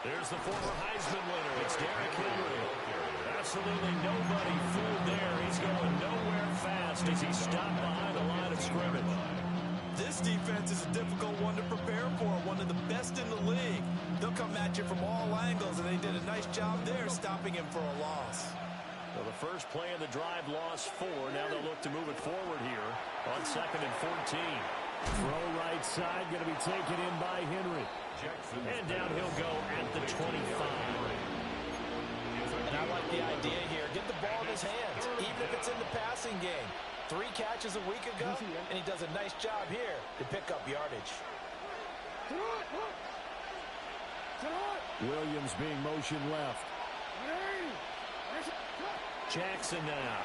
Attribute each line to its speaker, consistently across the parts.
Speaker 1: There's the former Heisman winner. It's Derrick Henry. Absolutely nobody fooled there. He's going nowhere fast as he stopped behind the line of scrimmage.
Speaker 2: This defense is a difficult one to prepare for, one of the best in the league. They'll come at you from all angles, and they did a nice job there stopping him for a loss.
Speaker 1: Well, the first play of the drive lost 4. Now they'll look to move it forward here on 2nd and 14.
Speaker 3: Throw right side, going to be taken in by Henry.
Speaker 1: And down he'll go at the 25.
Speaker 2: And I like the idea here. Get the ball in his hands, even if it's in the passing game. 3 catches a week ago, and he does a nice job here to pick up yardage.
Speaker 3: Williams being motion left.
Speaker 1: Jackson now.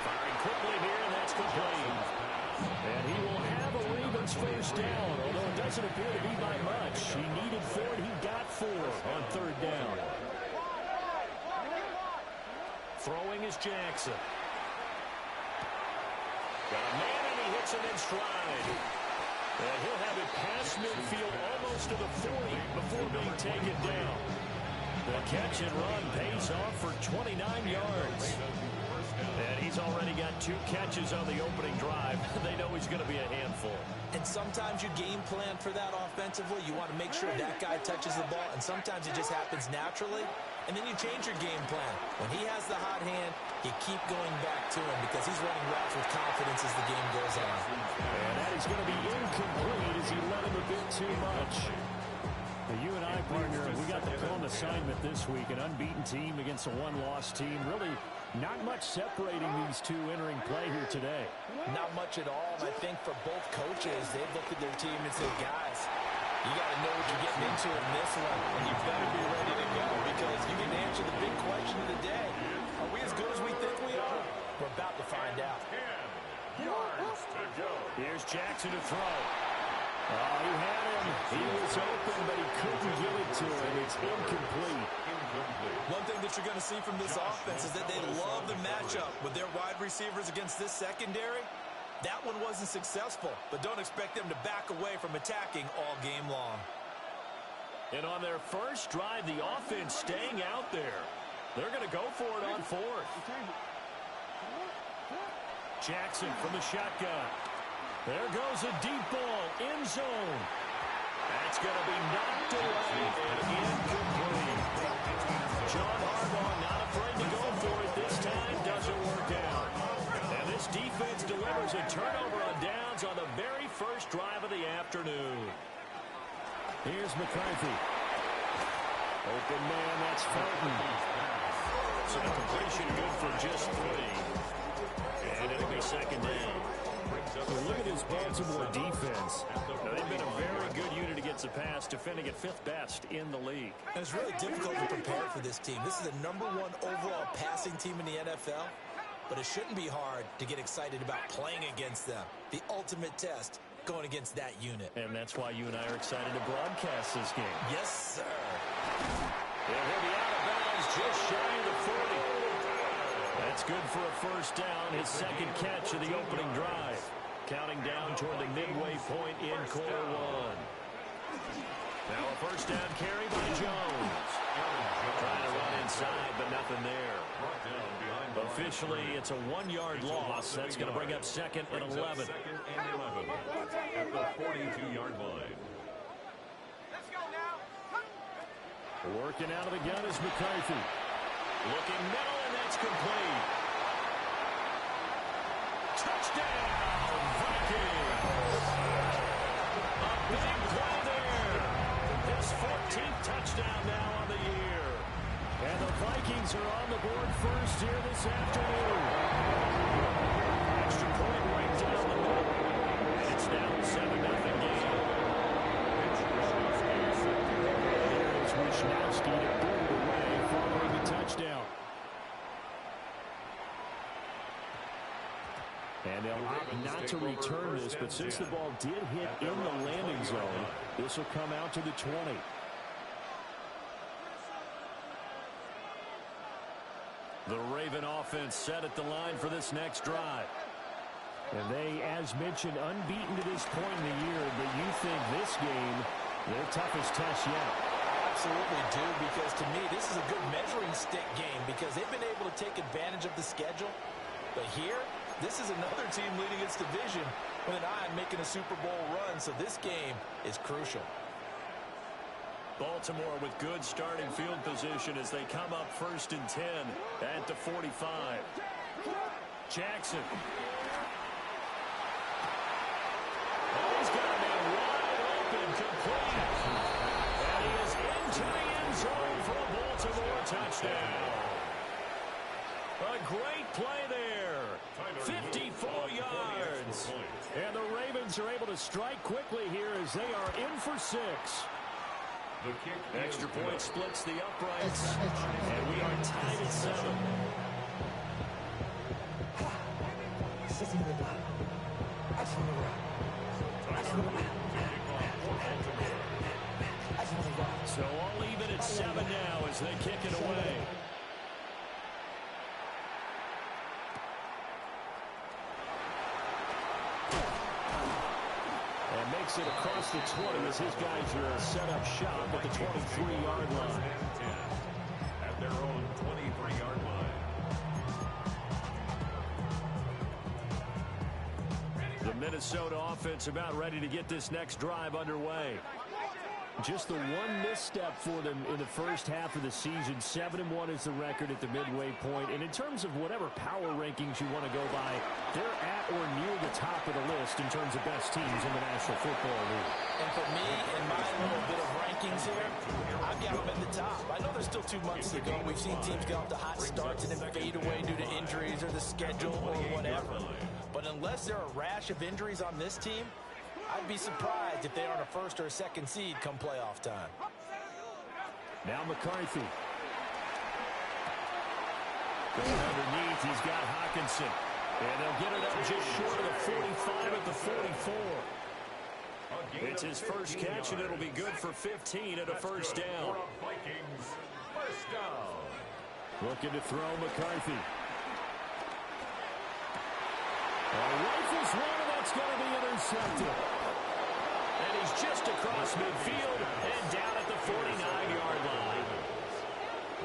Speaker 1: Firing quickly here, and that's complete. And he will have a Ravens first down, although it doesn't appear to be by much. He needed 4, and he got 4 on 3rd down. Throwing is Jackson. Got a man, and he hits him in stride. And he'll have it past midfield almost to the 40 before being taken down. The catch and run pays off for 29 yards. And he's already got 2 catches on the opening drive. They know he's going to be a handful.
Speaker 2: And sometimes you game plan for that offensively. You want to make sure that guy touches the ball, and sometimes it just happens naturally. And then you change your game plan. When he has the hot hand, you keep going back to him because he's running routes with confidence as the game goes on.
Speaker 3: And that is going to be incomplete as he led him a bit too much. Now, you and I, partner, we got the phone assignment this week. An unbeaten team against a one-loss team. Really not much separating these two entering play here today.
Speaker 2: Not much at all. And I think for both coaches, they've looked at their team and said, guys, you got to know what you're getting into in this one, and you better be ready to go because you can answer the big question of the day. Are we as good as we think we are? We're about to find out.
Speaker 1: 10 yards to go. Here's Jackson to throw. Oh, he had him. He was open, but he couldn't get it to him. It's incomplete.
Speaker 2: One thing that you're going to see from this offense is that they love the matchup with their wide receivers against this secondary. That one wasn't successful, but don't expect them to back away from attacking all game long.
Speaker 1: And on their first drive, the offense staying out there. They're going to go for it on 4th. Jackson from the shotgun. There goes a deep ball, end zone. That's going to be knocked away and incomplete. John Harbaugh not afraid to go for it this time. Doesn't work out. And this defense delivers a turnover on downs on the very first drive of the afternoon.
Speaker 3: Here's McCarthy. Open man, that's Felton.
Speaker 1: So the completion good for just 3. And it'll be 2nd down.
Speaker 3: So look at this Baltimore defense.
Speaker 1: Now, they've been a very good unit against the pass, defending at 5th best in the league.
Speaker 2: And it's really difficult to prepare for this team. This is the #1 overall passing team in the NFL, but it shouldn't be hard to get excited about playing against them. The ultimate test going against that unit.
Speaker 1: And that's why you and I are excited to broadcast this game.
Speaker 2: Yes, sir.
Speaker 1: And he'll be out of bounds just shy of the 40. That's good for a first down, his 2nd catch of the opening drive. Counting down toward the midway point in quarter 1. Now a first down carry by Jones. Trying to run inside, but nothing there. Officially, it's a 1-yard loss. That's going to bring up 2nd and 11.
Speaker 4: At the 42-yard line.
Speaker 3: Working out of the gun is McCarthy.
Speaker 1: Looking middle, and that's complete. Touchdown, Vikings! A big play there. His 14th touchdown now on the year.
Speaker 3: And the Vikings are on the board first here this afternoon.
Speaker 1: Extra point right down the middle. And it's now a 7-0 game.
Speaker 3: There's Wisnowski to boot it away following the touchdown. And they'll opt not to return this, but since the ball did hit in the landing zone, this will come out to the 20.
Speaker 1: The Raven offense set at the line for this next drive.
Speaker 3: And they, as mentioned, unbeaten to this point in the year, but you think this game Their toughest test yet.
Speaker 2: Absolutely do, because to me, this is a good measuring stick game because they've been able to take advantage of the schedule. But here, this is another team leading its division with an eye on making a Super Bowl run, so this game is crucial.
Speaker 1: Baltimore with good starting field position as they come up 1st and 10 at the 45. Jackson. Oh, he's got a man wide open, complete. And he is into the end zone for a Baltimore touchdown. A great play there. 54 yards.
Speaker 3: And the Ravens are able to strike quickly here as they are in for 6.
Speaker 1: Extra point splits the uprights. And we are tied at 7. So all even at 7 now as they kick it away.
Speaker 3: And makes it across the 20 as his guys are set up shop at the 23-yard line.
Speaker 4: At their own 23-yard line.
Speaker 1: The Minnesota offense about ready to get this next drive underway.
Speaker 3: Just the one misstep for them in the first half of the season. 7-1 is the record at the midway point. And in terms of whatever power rankings you want to go by, they're at or near the top of the list in terms of best teams in the National Football League.
Speaker 2: And for me, in my little bit of rankings here, I've got them at the top. I know there's still 2 months to go. We've seen teams get off to hot starts and then fade away due to injuries or the schedule or whatever. But unless there are a rash of injuries on this team, I'd be surprised if they aren't a 1st or 2nd seed come playoff time.
Speaker 3: Now McCarthy.
Speaker 1: Going underneath, he's got Hawkinson. And they'll get it up just short of the 45 at the 44. It's his first catch, and it'll be good for 15 at a 1st down.
Speaker 4: Vikings, 1st down.
Speaker 3: Looking to throw McCarthy. Rifles one, and that's going to be intercepted.
Speaker 1: And he's just across midfield and down at the 49-yard line.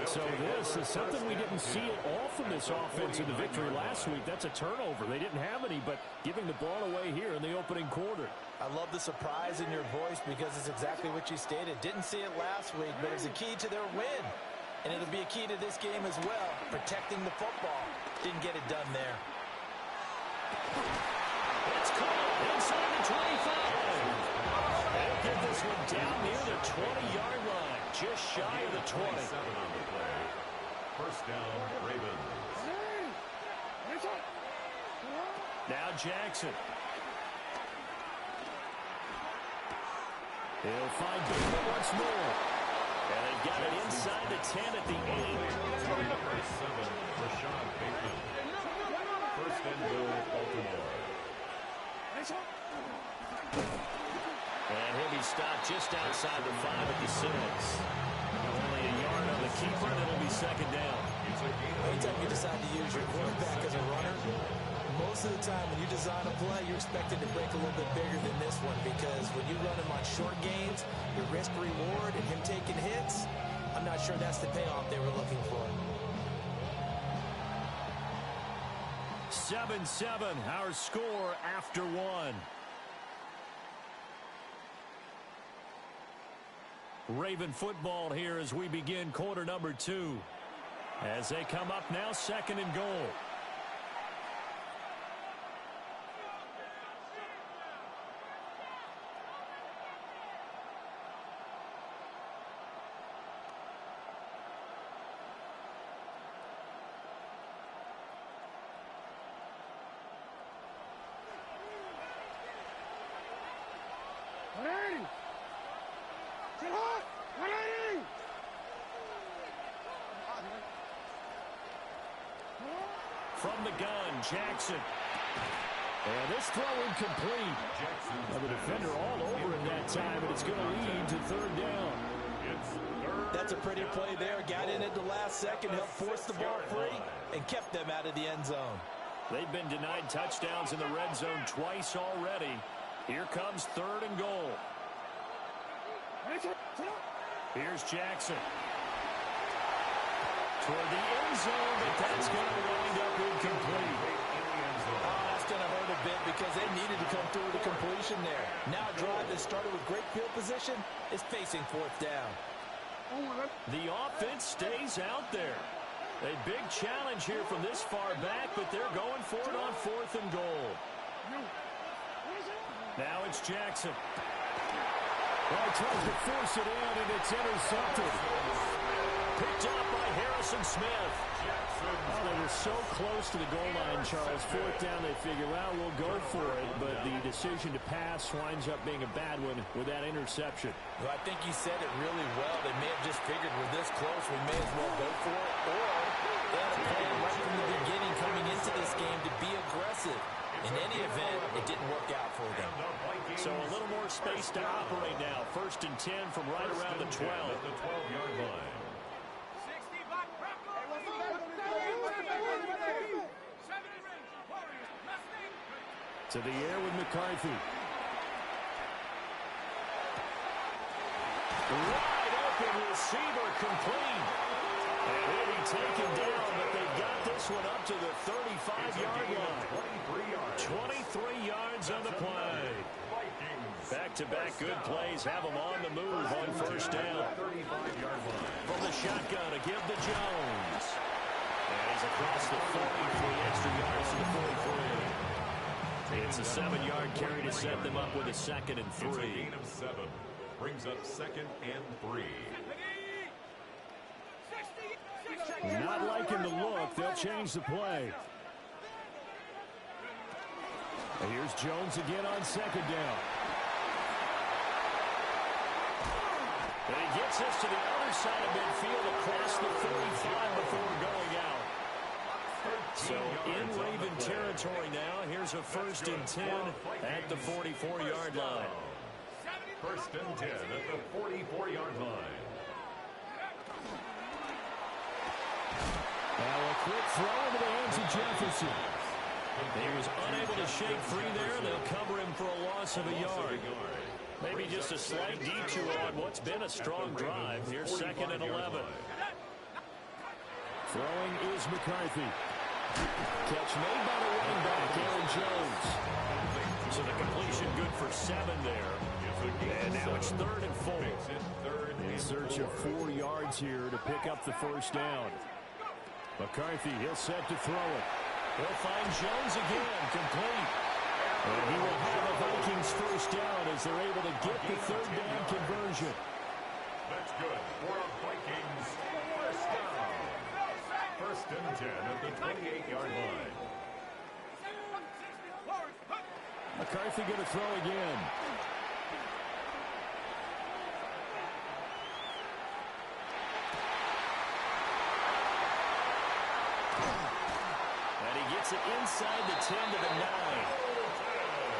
Speaker 3: So this is something we didn't see at all from this offense in the victory last week. That's a turnover. They didn't have any, but giving the ball away here in the opening quarter.
Speaker 2: I love the surprise in your voice because it's exactly what you stated. Didn't see it last week, but it's a key to their win. And it'll be a key to this game as well, protecting the football. Didn't get it done there.
Speaker 1: It's caught inside the 25. They'll get this one down near the 20-yard line, just shy of the 20.
Speaker 4: 27 on the play. 1st down, Ravens.
Speaker 1: Now Jackson.
Speaker 3: He'll find Baker once more.
Speaker 1: And they've got it inside the 10 at the 8.
Speaker 4: Number 7, Rashad Bateman. 1st and goal, Baltimore.
Speaker 1: And he'll be stopped just outside the 5 at the 6. Only a yard on the keeper, and it'll be 2nd down.
Speaker 2: Anytime you decide to use your quarterback as a runner, most of the time when you design a play, you're expected to break a little bit bigger than this one because when you run him on short gains, your risk-reward and him taking hits, I'm not sure that's the payoff they were looking for.
Speaker 3: 7-7, our score after 1. Raven football here as we begin quarter number 2. As they come up now, 2nd and goal. From the gun, Jackson. And this throw incomplete. The defender all over him that time, and it's going to lead to 3rd down.
Speaker 2: That's a pretty play there. Got in at the last second, helped force the ball free, and kept them out of the end zone.
Speaker 1: They've been denied touchdowns in the red zone twice already. Here comes 3rd and goal.
Speaker 3: Here's Jackson. Toward the end zone, but that's going to wind up incomplete.
Speaker 2: That's going to hurt a bit because they needed to come through with a completion there. Now a drive that started with great field position is facing fourth down.
Speaker 1: The offense stays out there. A big challenge here from this far back, but they're going for it on 4th and goal.
Speaker 3: Now it's Jackson. Well, he tries to force it in, and it's intercepted.
Speaker 1: Picked up by Harrison Smith.
Speaker 3: Oh, they were so close to the goal line, Charles. 4th down, they figure, well, we'll go for it. But the decision to pass winds up being a bad one with that interception.
Speaker 2: Well, I think you said it really well. They may have just figured we're this close, we may as well go for it. Or they had a plan right from the beginning coming into this game to be aggressive. In any event, it didn't work out for them.
Speaker 1: So a little more space to operate now. 1st and 10 from right around the 12.
Speaker 4: At the 12-yard line.
Speaker 3: To the air with McCarthy.
Speaker 1: Wide open receiver complete. And he'll be taken down, but they've got this one up to the 35-yard line. 23 yards on the play. Back-to-back good plays have them on the move on 1st down. From the shotgun, a give to Jones. And he's across the 40 for the extra yards to the 43. It's a 7-yard carry to set them up with a 2nd and 3.
Speaker 4: It's a gain of 7. Brings up 2nd and 3.
Speaker 3: Not liking the look. They'll change the play. And here's Jones again on 2nd down.
Speaker 1: And he gets this to the other side of midfield across the 45 before going out. So in Raven territory now. Here's a 1st and 10 at the 44-yard line.
Speaker 4: 1st and 10 at the 44-yard line.
Speaker 3: Now a quick throw into the hands of Jefferson.
Speaker 1: He was unable to shake free there. They'll cover him for a loss of a yard. Maybe just a slight detour on what's been a strong drive. Here's 2nd and 11.
Speaker 3: Throwing is McCarthy. Catch made by the running back, Aaron Jones.
Speaker 1: So the completion good for 7 there. And now it's 3rd and 4.
Speaker 3: In search of 4 yards here to pick up the 1st down. McCarthy, he'll set to throw it.
Speaker 1: He'll find Jones again, complete.
Speaker 3: And he will have a Vikings 1st down as they're able to get the 3rd down conversion.
Speaker 4: That's good for a Vikings 1st down. 1st and 10 at the 28-yard line.
Speaker 3: McCarthy going to throw again.
Speaker 1: And he gets it inside the 10 to the 9.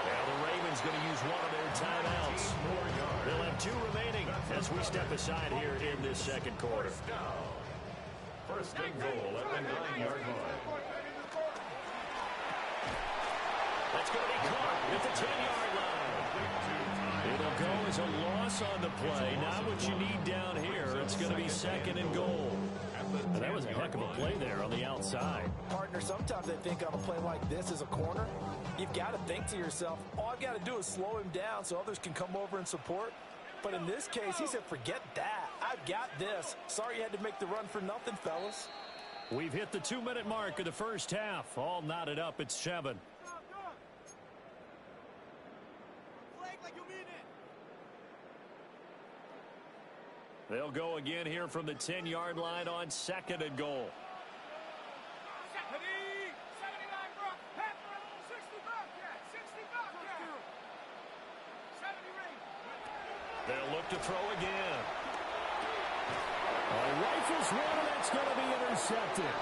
Speaker 1: Now the Ravens going to use one of their timeouts. They'll have 2 remaining as we step aside here in this 2nd quarter.
Speaker 4: 1st and goal at the 9-yard line.
Speaker 1: That's going to be caught at the 10-yard line. It'll go as a loss on the play. Not what you need down here. It's going to be 2nd and goal.
Speaker 3: And that was a heck of a play there on the outside.
Speaker 2: Partner, sometimes I think on a play like this as a corner, you've got to think to yourself, all I've got to do is slow him down so others can come over and support. But in this case, he said, forget that. I've got this. Sorry you had to make the run for nothing, fellas.
Speaker 3: We've hit the 2-minute mark of the 1st half. All knotted up at 7. They'll go again here from the 10-yard line on 2nd and goal.
Speaker 1: They'll look to throw again.
Speaker 3: Rifles one, and that's going to be intercepted.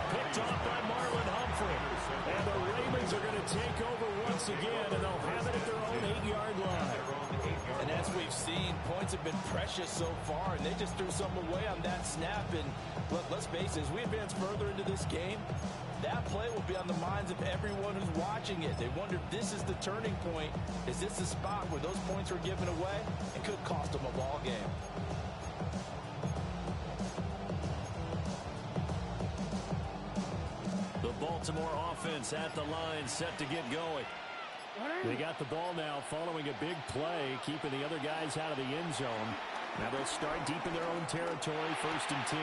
Speaker 1: Picked off by Marlon Humphrey.
Speaker 3: And the Ravens are going to take over once again, and they'll have it at their own 8-yard line.
Speaker 2: And as we've seen, points have been precious so far, and they just threw some away on that snap. And let's face it, as we advance further into this game, That play will be on the minds of everyone who's watching it. They wonder if this is the turning point. Is this the spot where those points were given away? It could cost them a ball game.
Speaker 1: The Baltimore offense at the line, set to get going.
Speaker 3: They got the ball now following a big play, keeping the other guys out of the end zone. Now they'll start deep in their own territory, 1st and 10.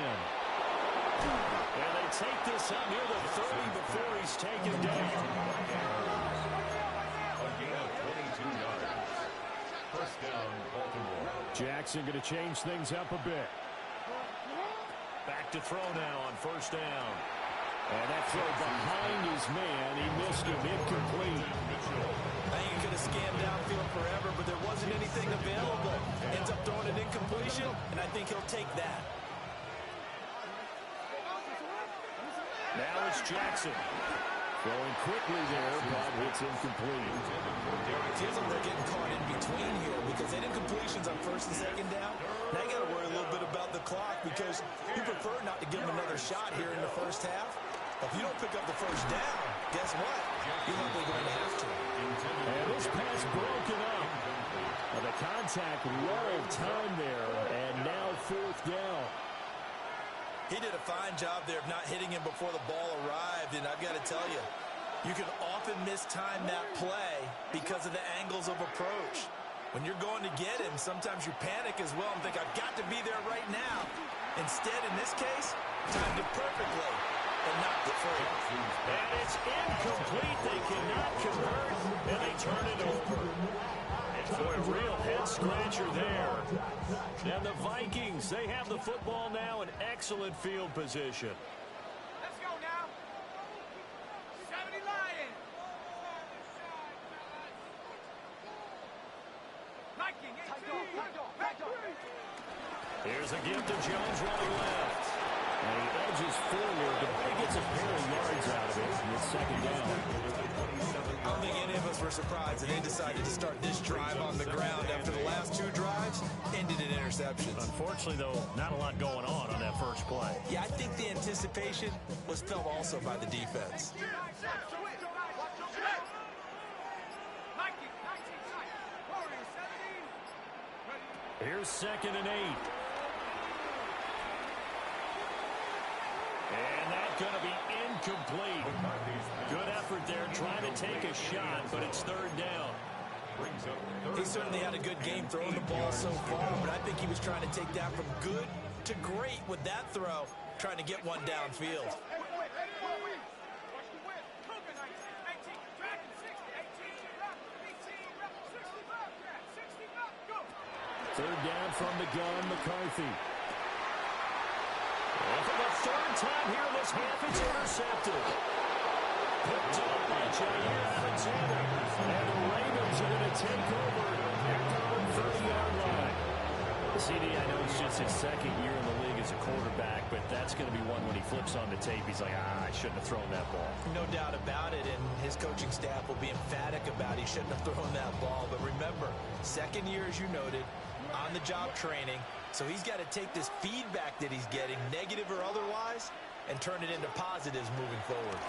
Speaker 1: And they take this up near the 30 before he's taken down.
Speaker 4: A gain of 22 yards. First down, Baltimore.
Speaker 3: Jackson going to change things up a bit.
Speaker 1: Back to throw now on 1st down. And that throw behind his man, he missed him, incomplete.
Speaker 2: I think he could have scanned downfield forever, but there wasn't anything available. Ends up throwing an incompletion, and I think he'll take that.
Speaker 1: Now it's Jackson.
Speaker 3: Throwing quickly there, but it's incomplete.
Speaker 2: It feels like they're getting caught in between here because they did completions on 1st and 2nd down. Now you got to worry a little bit about the clock because you prefer not to give them another shot here in the 1st half. If you don't pick up the 1st down, guess what? You're likely going to have to.
Speaker 3: And this pass broken up. Well, the contact well timed there, and now 4th down.
Speaker 2: He did a fine job there of not hitting him before the ball arrived, and I've got to tell you, you can often mistime that play because of the angles of approach. When you're going to get him, sometimes you panic as well and think, I've got to be there right now. Instead, in this case, timed it perfectly and knocked it free.
Speaker 1: And it's incomplete. They cannot convert, and they turn it over. Boy, a real head-scratcher there. And the Vikings, they have the football now in excellent field position.
Speaker 5: Let's go now. 70 Lions. Viking 18.
Speaker 1: Here's a gift to Jones running left.
Speaker 3: And he edges forward. He gets a pair of yards out of it. And it's 2nd down.
Speaker 2: I don't think any of us were surprised that they decided to start this drive on the ground after the last 2 drives ended in interceptions.
Speaker 1: Unfortunately, though, not a lot going on that first play.
Speaker 2: Yeah, I think the anticipation was felt also by the defense.
Speaker 1: Here's 2nd and 8. And that's going to be incomplete. Good effort there trying to take a shot, but it's 3rd down.
Speaker 2: He certainly had a good game throwing the ball so far, but I think he was trying to take that from good to great with that throw, trying to get one downfield.
Speaker 3: 3rd down from the gun, McCarthy.
Speaker 1: And for the 3rd time here this half, it's intercepted. Picked up by Jair Alexander. And the Ravens are going to take over at their own 30-yard line. CD, I know it's just his 2nd year in the league as a quarterback, but that's going to be one when he flips on the tape. He's like, I shouldn't have thrown that ball.
Speaker 2: No doubt about it, and his coaching staff will be emphatic about he shouldn't have thrown that ball. But remember, 2nd year, as you noted, on-the-job training, so he's got to take this feedback that he's getting, negative or otherwise, and turn it into positives moving forward.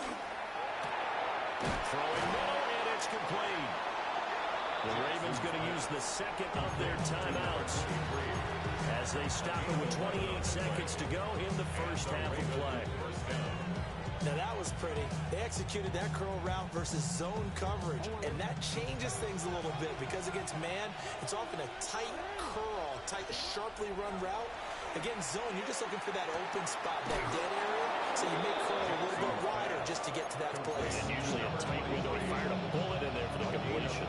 Speaker 1: Throwing middle, and it's complete. The Ravens going to use the 2nd of their timeouts as they stop it with 28 seconds to go in the 1st half of play.
Speaker 2: Now that was pretty. They executed that curl route versus zone coverage, and that changes things a little bit because against man, it's often a tight curl, tight, sharply run route. Against zone, you're just looking for that open spot, that dead area, so you may curl a little bit wider just to get to that place.
Speaker 1: And usually a tight window. He fired a bullet in there for the completion.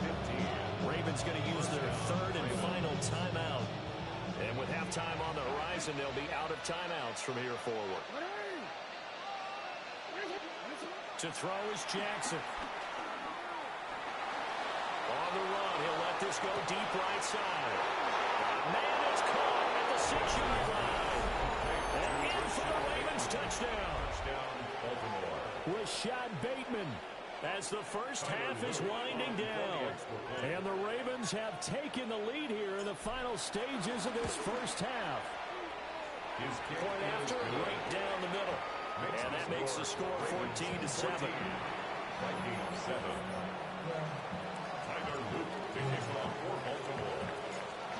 Speaker 1: Ravens going to use their 3rd and final timeout. And with halftime on the horizon, they'll be out of timeouts from here forward. To throw is Jackson. On the run, he'll let this go deep right side. Man is caught at the 6-yard line. And in for the Ravens touchdown.
Speaker 4: Baltimore.
Speaker 3: Rashad Bateman.
Speaker 1: As the 1st half is winding down.
Speaker 3: And the Ravens have taken the lead here in the final stages of this 1st half.
Speaker 1: Point after, right down the middle. And that makes the score 14-7.
Speaker 4: Vikings 7. Tyler Luke to kick off for Baltimore.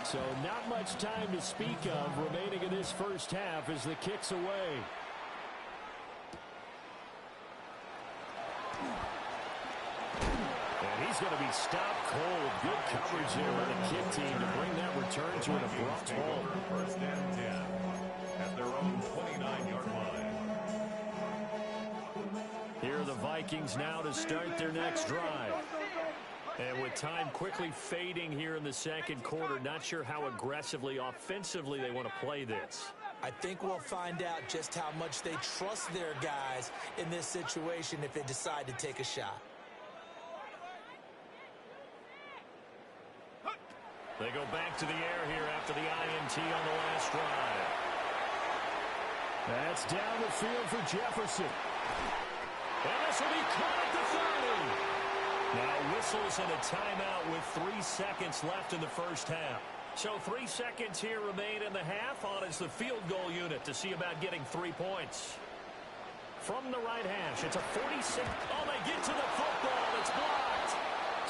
Speaker 3: So not much time to speak of remaining in this first half as the kick's away. And he's going to be stopped cold. Good coverage there by the kick team to bring that return to an abrupt halt.
Speaker 4: First and 10 at their own 29-yard line.
Speaker 1: Here are the Vikings now to start their next drive. And with time quickly fading here in the second quarter, not sure how aggressively, offensively they want to play this.
Speaker 2: I think we'll find out just how much they trust their guys in this situation if they decide to take a shot.
Speaker 1: They go back to the air here after the INT on the last drive.
Speaker 3: That's down the field for Jefferson.
Speaker 1: And this will be caught at the 30. Now whistles and a timeout with 3 seconds left in the first half. So 3 seconds here remain in the half. On is the field goal unit to see about getting 3 points. From the right hash, it's a 46. Oh, they get to the football. It's blocked.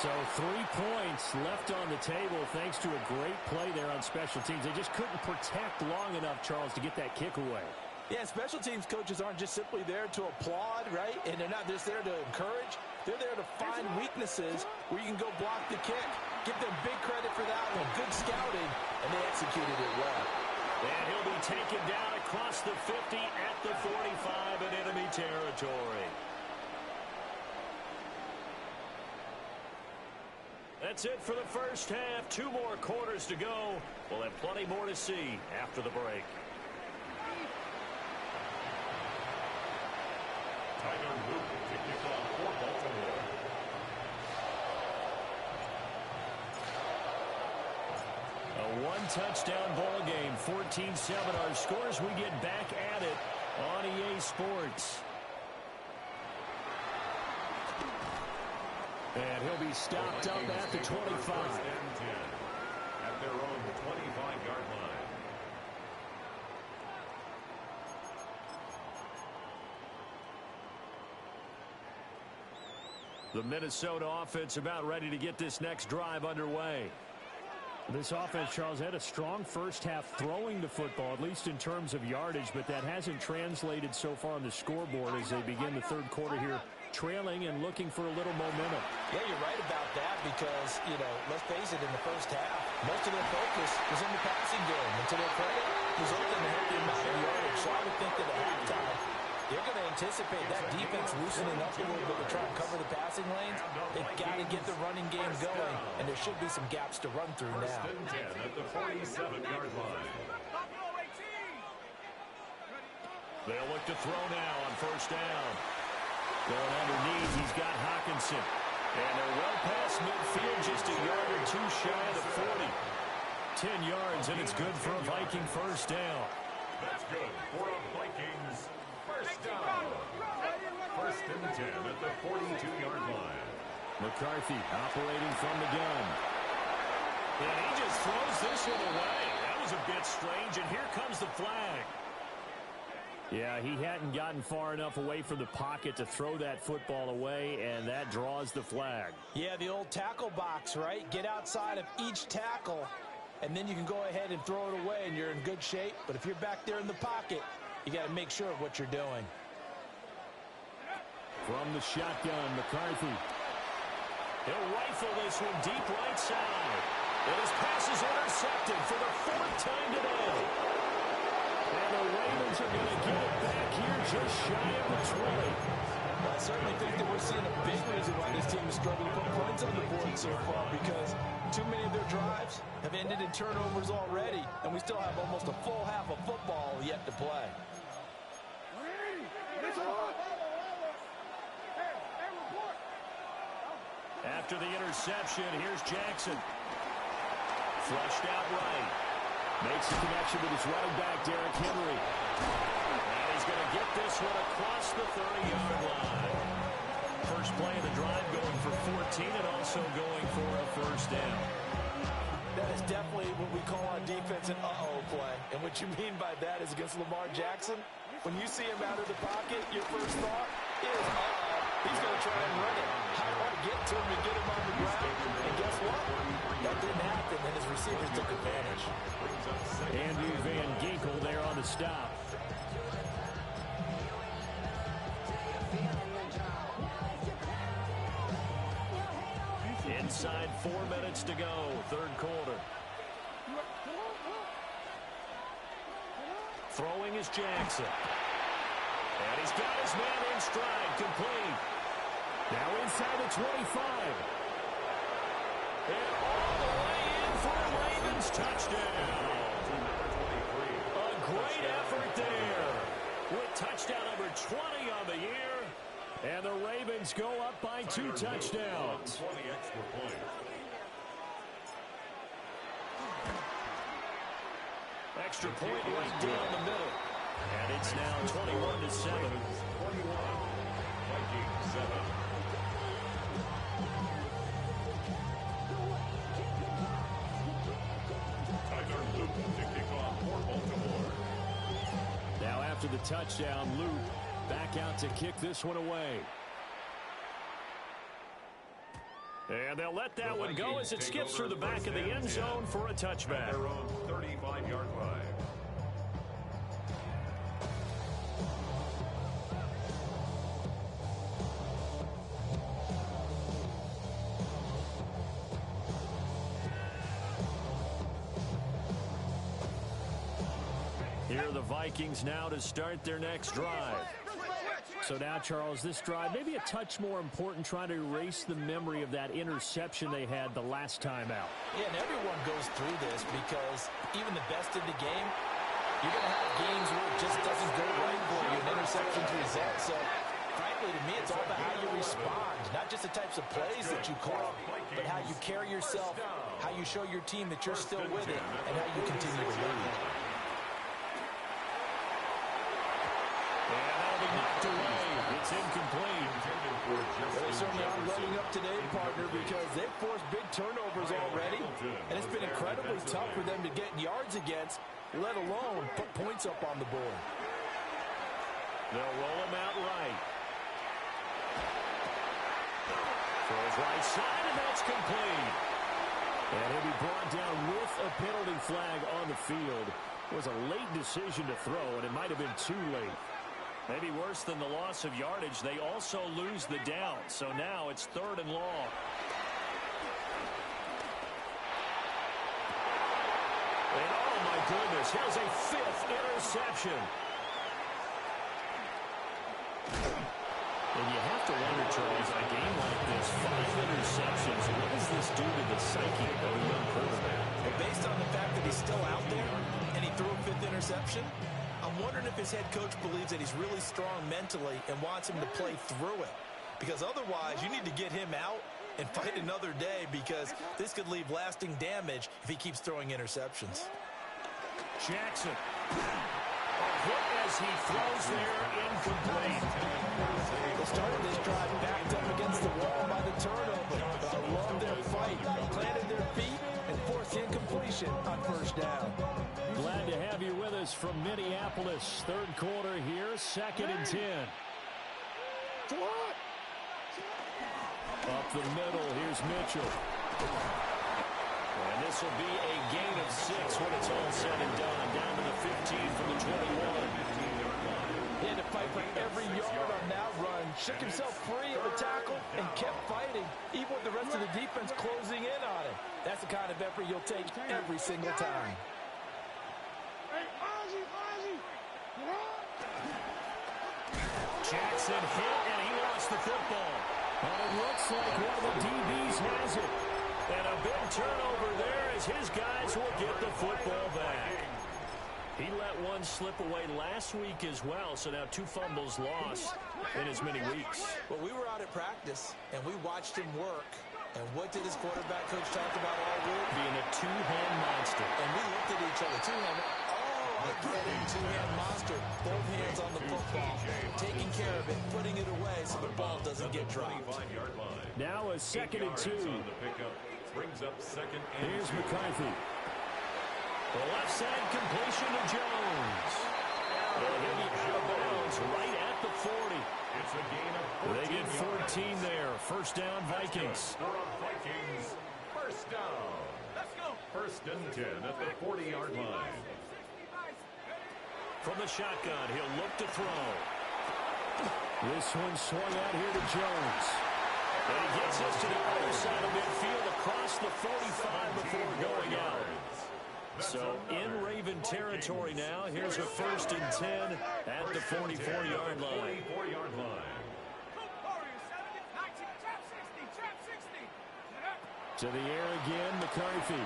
Speaker 3: So 3 points left on the table thanks to a great play there on special teams. They just couldn't protect long enough, Charles, to get that kick away.
Speaker 2: Yeah, special teams coaches aren't just simply there to applaud, right? And they're not just there to encourage. They're there to find weaknesses where you can go block the kick. Give them big credit for that one. Good scouting, and they executed it well.
Speaker 1: And he'll be taken down across the 50 at the 45 in enemy territory. That's it for the first half. 2 more quarters to go. We'll have plenty more to see after the break.
Speaker 4: Tyler Luke to kick off for Baltimore.
Speaker 1: A 1-touchdown ball game, 14-7 our scores. We get back at it on EA Sports.
Speaker 3: And he'll be stopped up at the 25.
Speaker 4: First and 10 at their own 25-yard line.
Speaker 1: The Minnesota offense about ready to get this next drive underway.
Speaker 3: This offense, Charles, had a strong first half throwing the football, at least in terms of yardage, but that hasn't translated so far on the scoreboard as they begin the third quarter here, trailing and looking for a little momentum.
Speaker 2: Yeah, you're right about that because, let's face it, in the first half, most of their focus was in the passing game. And to their credit, resulted in a healthy amount of yardage. So I would think that at halftime, they're going to anticipate that defense loosening up a little bit to try and cover the passing lanes. They've got to get the running game going, and there should be some gaps to run through now.
Speaker 4: First and 10 at the 47-yard line.
Speaker 1: They'll look to throw now on first down. Going underneath, he's got Hawkinson. And they're well past midfield, just a yard or two shy of the 40. 10 yards, and it's good for a Viking first down.
Speaker 4: That's good for a Vikings first down. First and 10 at the 42-yard line.
Speaker 3: McCarthy operating from the gun.
Speaker 1: And he just throws this one away. That was a bit strange, and here comes the flag.
Speaker 3: Yeah, he hadn't gotten far enough away from the pocket to throw that football away, and that draws the flag.
Speaker 2: Yeah, the old tackle box, right? Get outside of each tackle, and then you can go ahead and throw it away, and you're in good shape. But if you're back there in the pocket, you got to make sure of what you're doing.
Speaker 3: From the shotgun, McCarthy.
Speaker 1: He'll rifle this one deep right side. And his pass is intercepted for the 4th time today. And the Ravens are going to get it back here just shy of the 20.
Speaker 2: Well, I certainly think that we're seeing a big reason why this team is struggling to put points on the board so far, because too many of their drives have ended in turnovers already, and we still have almost a full half of football yet to play.
Speaker 1: After the interception, here's Jackson. Flushed out right.
Speaker 3: Makes the connection with his running back, Derrick Henry.
Speaker 1: And he's going to get this one across the 30-yard line. First play of the drive going for 14 and also going for a first down.
Speaker 2: That is definitely what we call on defense an uh-oh play. And what you mean by that is against Lamar Jackson, When you see him out of the pocket, your first thought is, he's going to try and run it. How do I get to him and get him on the ground? And guess what? That didn't happen, and his receivers took advantage.
Speaker 3: Andrew Van Ginkel there on the stop.
Speaker 1: Inside 4 minutes to go, third quarter. Throwing is Jackson. And he's got his man in stride, complete.
Speaker 3: Now inside the 25.
Speaker 1: And all the way in for a Ravens touchdown. A great effort there. With touchdown number 20 on the year.
Speaker 3: And the Ravens go up by 2 touchdowns.
Speaker 1: Extra point right down the middle. And it's now 21-7.
Speaker 4: 21, Vikings 7. Tyler Luke to kick off for Baltimore.
Speaker 3: Now after the touchdown, Luke back out to kick this one away.
Speaker 1: And they'll let that one go as it skips through the back of the end zone for a touchback.
Speaker 4: Their own 35-yard line.
Speaker 1: Here are the Vikings now to start their next drive.
Speaker 3: So now, Charles, this drive maybe a touch more important, trying to erase the memory of that interception they had the last time out.
Speaker 2: Yeah, and everyone goes through this because even the best in the game, you're going to have games where it just doesn't go right for you, and interceptions result. So, frankly, to me, it's all about how you respond, not just the types of plays that you call, but how you carry yourself, how you show your team that you're still with it, and how you continue to lead.
Speaker 1: Knocked away. It's incomplete.
Speaker 2: They certainly are running up today, partner, because they've forced big turnovers already, and it's been incredibly tough for them to get yards against, let alone put points up on the board.
Speaker 1: They'll roll him out right. Throws right side, and that's complete.
Speaker 3: And he'll be brought down with a penalty flag on the field. It was a late decision to throw, and it might have been too late.
Speaker 1: Maybe worse than the loss of yardage, they also lose the down. So now it's 3rd and long. And oh my goodness, here's a 5th interception.
Speaker 3: And you have to wonder, Charles, a game like this, 5 interceptions, what does this do to the psyche of a young quarterback?
Speaker 2: Well, based on the fact that he's still out there and he threw a 5th interception, I'm wondering if his head coach believes that he's really strong mentally and wants him to play through it. Because otherwise, you need to get him out and fight another day, because this could leave lasting damage if he keeps throwing interceptions.
Speaker 1: Jackson. A hit as he throws there, incomplete.
Speaker 2: They started this drive backed up against the wall by the turnover. But I love their fight. Planted their feet and forced the incompletion on 1st down.
Speaker 3: Glad to have you with us from Minneapolis. 3rd quarter here, 2nd and 10. Up the middle, here's Mitchell.
Speaker 1: And this will be a gain of 6 when it's all said and done. Down to the 15 from the 21.
Speaker 2: He had to fight for every yard on that run. Shook himself free of a tackle and kept fighting, even with the rest of the defense closing in on him. That's the kind of effort you'll take every single time.
Speaker 1: Jackson hit, and he lost the football.
Speaker 3: And it looks like one of the DBs has it.
Speaker 1: And a big turnover there as his guys will get the football back. He let one slip away last week as well, so now 2 fumbles lost in as many weeks.
Speaker 2: Well, we were out at practice, and we watched him work. And what did his quarterback coach talk about all week?
Speaker 1: Being a 2-hand monster.
Speaker 2: And we looked at each other. 2-hand. Oh, I get it. 2-hand monster. Both hands on the football. Taking care of it. Putting it away so the ball doesn't get dropped.
Speaker 3: Now a 2nd and 2.
Speaker 4: Brings up 2nd and
Speaker 3: Here's McCarthy.
Speaker 1: The left side completion to Jones. And he'll be out of bounds right at the 40.
Speaker 4: It's a gain of 14
Speaker 1: They get 14
Speaker 4: yards.
Speaker 1: there. First down, Vikings.
Speaker 4: For a Vikings first down.
Speaker 5: Let's go.
Speaker 4: First and 10 at the 40-yard line.
Speaker 1: From the shotgun, he'll look to throw. This one swung out here to Jones. And he gets us to the other side of midfield across the 45 before going out. So in Raven territory now. Here's a first and 10 at the 44-yard line.
Speaker 4: 44-yard line.
Speaker 3: To the air again, McCarthy.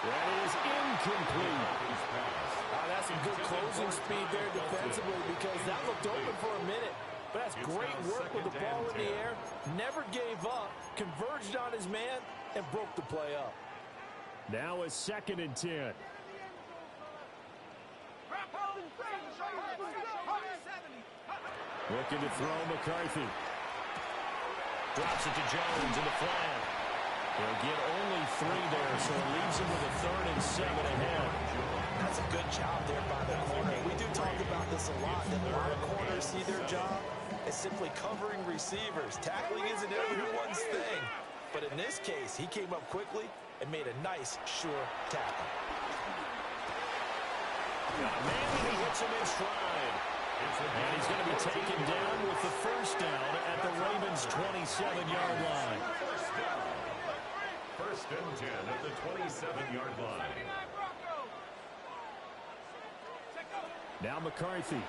Speaker 3: That is incomplete.
Speaker 2: That's some good closing speed there defensively because that looked open for a minute. But that's great work with the ball in the air. Never gave up, converged on his man, and broke the play up.
Speaker 3: Now a second and 10. Looking to throw McCarthy.
Speaker 1: Drops it to Jones in the flat. He'll get only 3 there, so it leaves him with a 3rd and 7 ahead.
Speaker 2: That's a good job there by the corner. We do talk about this a lot, that a lot of corners see their job as simply covering receivers. Tackling isn't everyone's thing. But in this case, he came up quickly and made a nice, sure tackle.
Speaker 1: Maybe he hits him in stride. And he's going to be taken down with the first down at the Ravens' 27-yard line.
Speaker 4: First and 10 at the 27-yard line.
Speaker 3: Now McCarthy.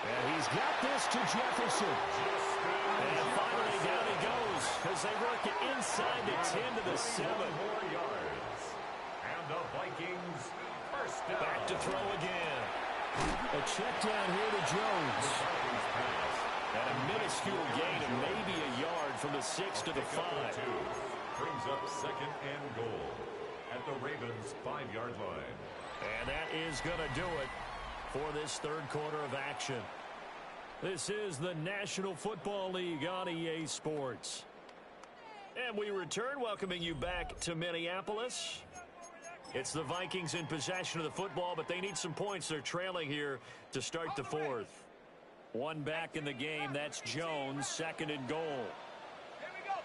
Speaker 3: And he's got this to Jefferson.
Speaker 1: And finally down he goes as they work it inside the 10 to the 7.
Speaker 4: More yards. And the Vikings first down.
Speaker 1: Back to throw again.
Speaker 3: A check down here to Jones.
Speaker 1: And a minuscule gain of maybe a yard from the 6 to the 5.
Speaker 4: Brings up second and goal at the Ravens' 5-yard line.
Speaker 1: And that is going to do it for this third quarter of action. This is the National Football League on EA Sports. And we return, welcoming you back to Minneapolis. It's the Vikings in possession of the football, but they need some points. They're trailing here to start the fourth. One back in the game. That's Jones, 2nd and goal.
Speaker 5: Here we go.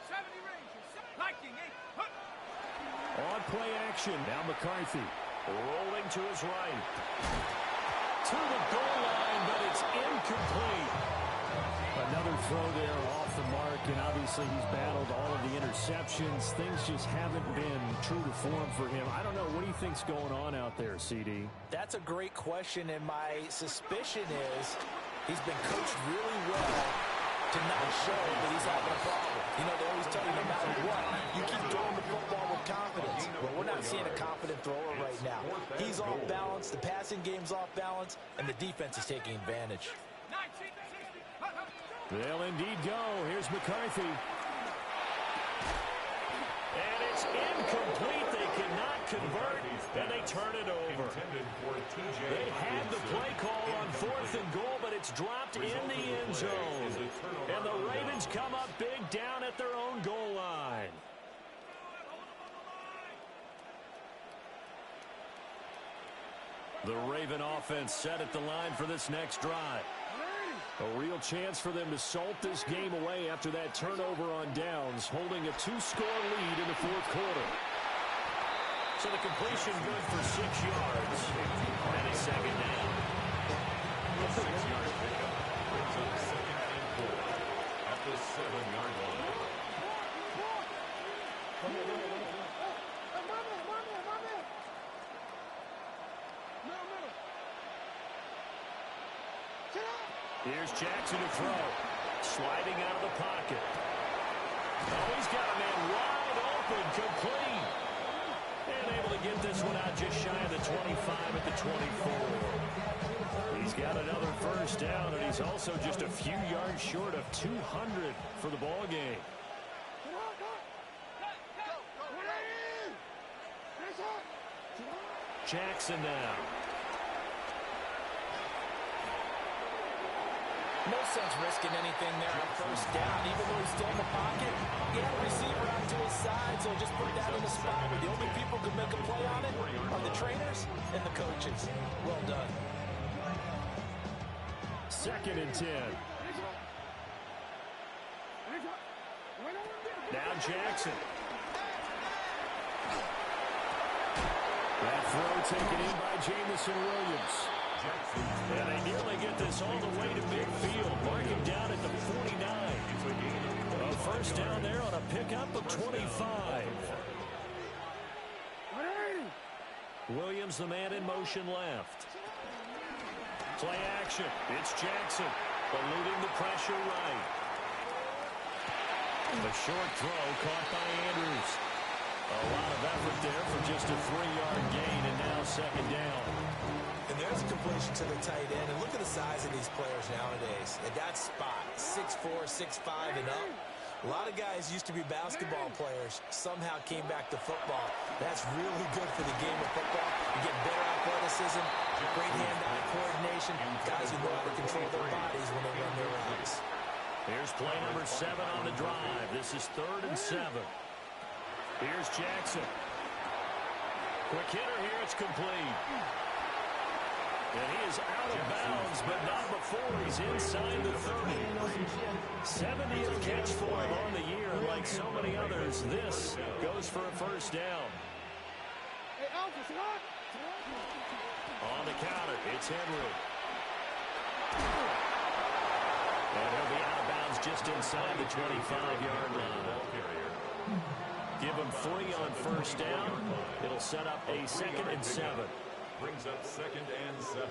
Speaker 5: 70 Rangers. Viking.
Speaker 3: On play action. Now McCarthy.
Speaker 1: Rolling to his right. To the goal line, but it's incomplete.
Speaker 3: Another throw there off the mark, and obviously he's battled all of the interceptions. Things just haven't been true to form for him. I don't know. What do you think's going on out there, CD?
Speaker 2: That's a great question, and my suspicion is he's been coached really well to not show that he's having a problem. You know, they always tell you no matter what, you keep throwing the football with confidence. But we're not seeing a confident thrower right now. He's off balance, the passing game's off balance, and the defense is taking advantage.
Speaker 3: They'll indeed go. Here's McCarthy.
Speaker 1: And it's incomplete. They cannot convert, and they turn it over. They had the play call on 4th and goal, but it's dropped in the end zone. And the Ravens come up big down at their own goal line. The Raven offense set at the line for this next drive. A real chance for them to salt this game away after that turnover on downs, holding a 2-score lead in the fourth quarter. So the completion good for 6 yards. And a second down.
Speaker 4: A 6-yard pickup brings up second and goal at the 7-yard line.
Speaker 1: Here's Jackson to throw. Sliding out of the pocket. Oh, he's got a man wide open, complete. And able to get this one out just shy of the 25 at the 24. He's got another first down, and he's also just a few yards short of 200 for the ball game. Jackson now.
Speaker 2: No sense risking anything there on first down, even though he's still in the pocket. He had a receiver out to his side, so just put that in a spot where the only people who can make a play on it are the trainers and the coaches. Well done.
Speaker 3: 2nd and 10. Now Jackson. That throw taken in by Jamison Williams. And they nearly get this all the way to midfield. Mark him down at the 49. A first down there on a pickup of 25. Williams, the man in motion left. Play action. It's Jackson eluding the pressure right. The short throw caught by Andrews. A lot of effort there for just a 3-yard gain, and now 2nd down.
Speaker 2: And there's a completion to the tight end. And look at the size of these players nowadays. At that spot, 6'4", 6'5", and up. A lot of guys used to be basketball players, somehow came back to football. That's really good for the game of football. You get better athleticism, great hand-eye coordination, guys who know how to control their bodies when they run their routes.
Speaker 1: Here's play number 7 on the drive. This is 3rd and 7. Here's Jackson. Quick hitter here. It's complete. And he is out of bounds, but not before he's inside the 30. 70th catch for him on the year. Like so many others, this goes for a first down. On the counter, it's Henry. And he'll be out of bounds just inside the 25-yard line. Give him 3 on first down. It'll set up a 2nd and 7.
Speaker 4: Brings up 2nd and 7.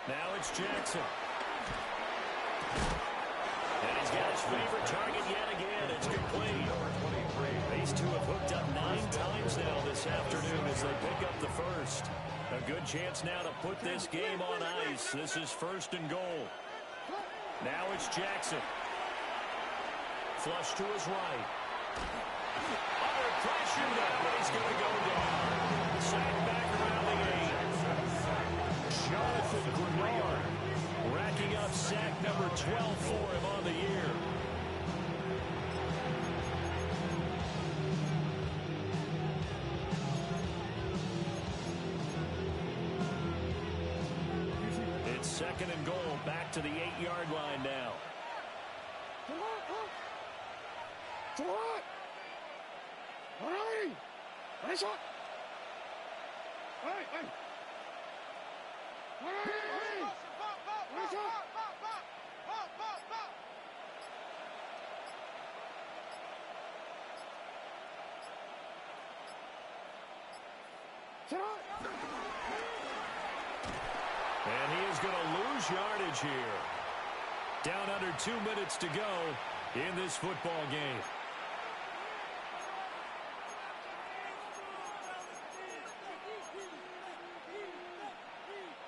Speaker 1: Now it's Jackson. And he's got his favorite target yet again. It's complete. These two have hooked up 9 times now this afternoon as they pick up the first. A good chance now to put this game on ice. This is 1st and goal. Now it's Jackson. Flush to his right. Under pressure now. He's going to go down. Sack back around the 8. Jonathan Grenard racking up sack number 12 for him on the year. It's 2nd and goal. Back to the 8-yard line now. And he is going to lose yardage here. Down under 2 minutes to go in this football game.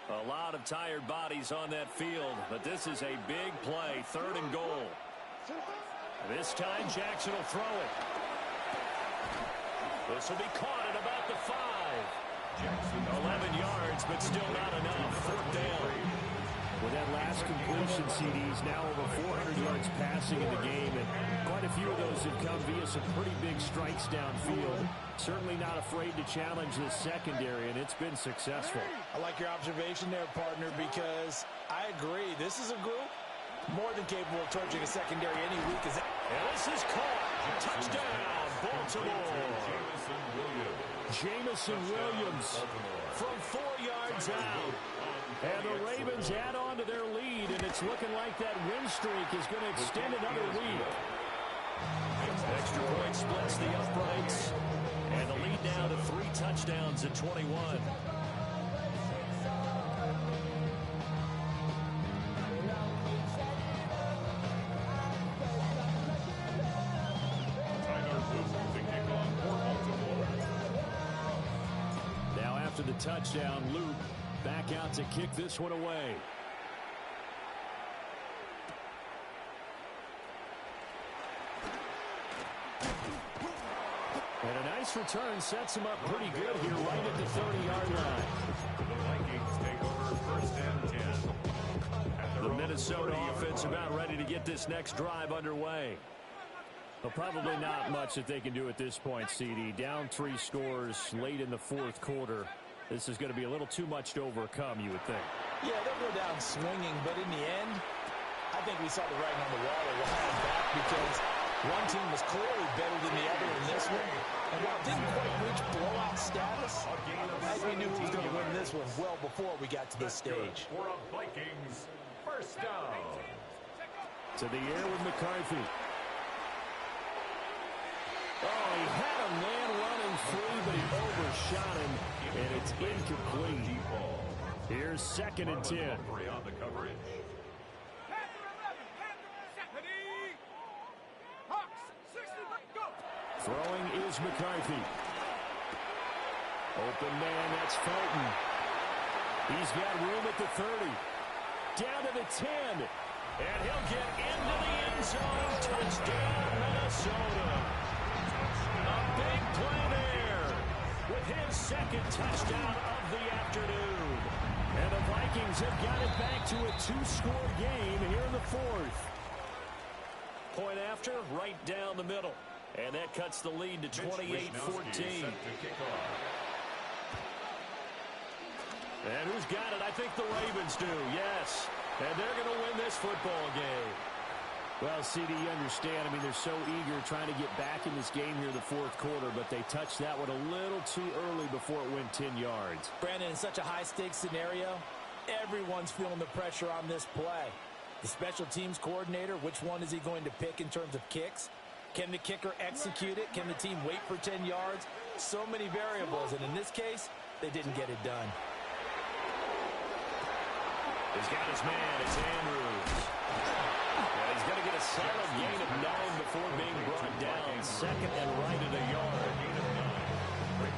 Speaker 1: A lot of tired bodies on that field, but this is a big play, 3rd and goal. This time Jackson will throw it. This will be caught at about the 5. 11 yards, but still not enough. 4th down.
Speaker 3: With that last completion, CD's now over 400 yards passing in the game, and quite a few of those have come via some pretty big strikes downfield. Certainly not afraid to challenge this secondary, and it's been successful.
Speaker 2: I like your observation there, partner, because I agree. This is a group more than capable of torching a secondary any week.
Speaker 1: And this is caught. Touchdown, Baltimore.
Speaker 3: Jamison Williams
Speaker 1: from 4 yards out.
Speaker 3: And the Ravens add on to their lead, and it's looking like that win streak is going to extend another week.
Speaker 1: Extra point splits the uprights, and the lead now to 3 touchdowns at 21.
Speaker 3: Now after the touchdown, Luke back out to kick this one away. And a nice return sets him up pretty good here right at the 30-yard line.
Speaker 4: The Vikings take over first and 10.
Speaker 1: The Minnesota offense about ready to get this next drive underway.
Speaker 3: Well, probably not much that they can do at this point, CD. Down 3 scores late in the fourth quarter. This is going to be a little too much to overcome, you would think.
Speaker 2: Yeah, they'll go down swinging, but in the end, I think we saw the writing on the wall a while back because one team was clearly better than the other in this one. And while it didn't quite reach blowout status, I think we knew who was going to win this one well before we got to this stage.
Speaker 4: For a Vikings first down.
Speaker 3: To the air with McCarthy.
Speaker 1: Oh, he had a man running free, but he overshot him, and it's incomplete.
Speaker 3: Here's 2nd and 10.
Speaker 4: On the coverage.
Speaker 3: Throwing is McCarthy. Open man, that's Felton. He's got room at the 30. Down to the 10.
Speaker 1: And he'll get into the end zone. Touchdown, Minnesota. A big play there with his 2nd touchdown of the afternoon.
Speaker 3: And the Vikings have got it back to a 2-score game here in the 4th.
Speaker 1: Point after, right down the middle. And that cuts the lead to 28-14. And who's got it? I think the Ravens do, yes. And they're going to win this football game.
Speaker 3: Well, CD, you understand. I mean, they're so eager trying to get back in this game here in the fourth quarter, but they touched that one a little too early before it went 10 yards.
Speaker 2: Brandon, in such a high-stakes scenario, everyone's feeling the pressure on this play. The special teams coordinator, which one is he going to pick in terms of kicks? Can the kicker execute it? Can the team wait for 10 yards? So many variables, and in this case, they didn't get it done.
Speaker 1: He's got his man. It's Andrews. And he's going to get a solid gain of 9 before being brought down. 2nd and right at a yard.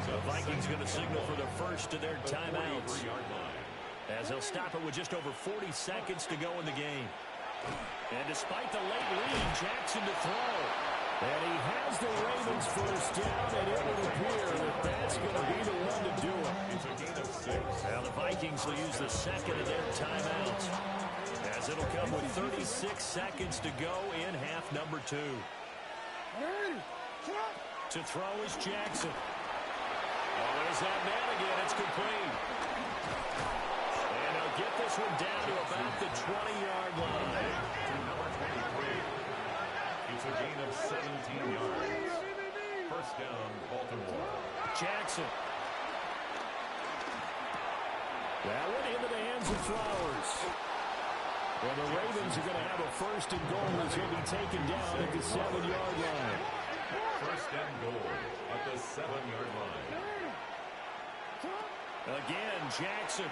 Speaker 1: The Vikings going to signal for the first of their timeouts, as they'll stop it with just over 40 seconds to go in the game. And despite the late lead, Jackson to throw.
Speaker 3: And he has the Ravens first down, and it would appear that that's going to be the one to do it.
Speaker 4: It's a gain of 6.
Speaker 1: Now the Vikings will use the 2nd of their timeouts, as it'll come with 36 seconds to go in half number 2. To throw is Jackson. Oh, there's that man again. It's complete. And he'll get this one down to about the 20-yard line.
Speaker 4: It's a gain of 17 yards. First down, Baltimore.
Speaker 1: Jackson.
Speaker 3: That went into the hands of Flowers. Well, the Ravens are going to have a first and goal as he'll be taken down at the 7-yard line.
Speaker 4: First and goal at the 7-yard line.
Speaker 1: Again, Jackson.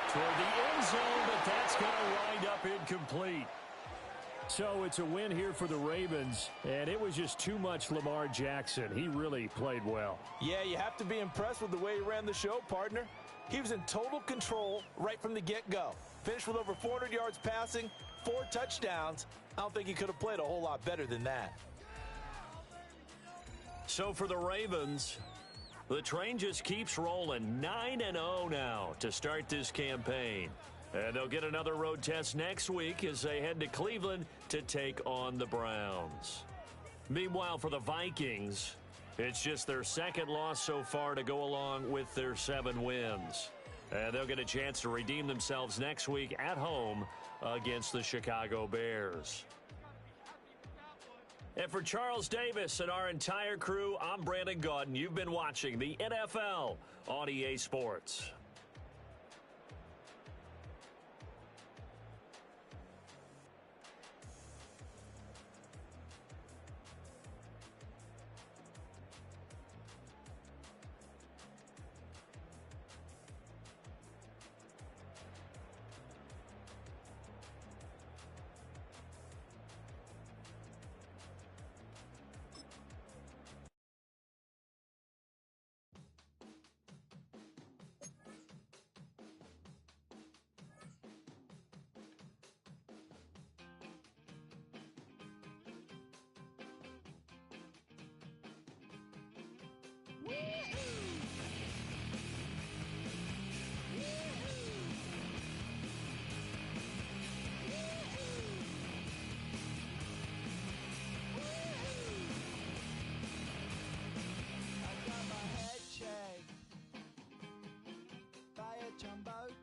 Speaker 1: Toward the end zone, but that's going to wind up incomplete.
Speaker 3: So it's a win here for the Ravens, and it was just too much Lamar Jackson. He really played well.
Speaker 2: Yeah, you have to be impressed with the way he ran the show, partner. He was in total control right from the get-go. Finished with over 400 yards passing, 4 touchdowns. I don't think he could have played a whole lot better than that.
Speaker 1: So for the Ravens, the train just keeps rolling. 9-0 now to start this campaign. And they'll get another road test next week as they head to Cleveland to take on the Browns. Meanwhile, for the Vikings, it's just their 2nd loss so far to go along with their 7 wins. And they'll get a chance to redeem themselves next week at home against the Chicago Bears. And for Charles Davis and our entire crew, I'm Brandon Gaudin. You've been watching the NFL on EA Sports.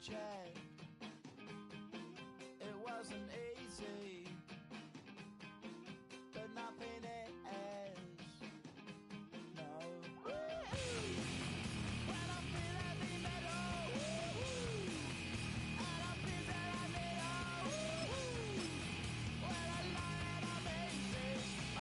Speaker 6: chat. It wasn't easy.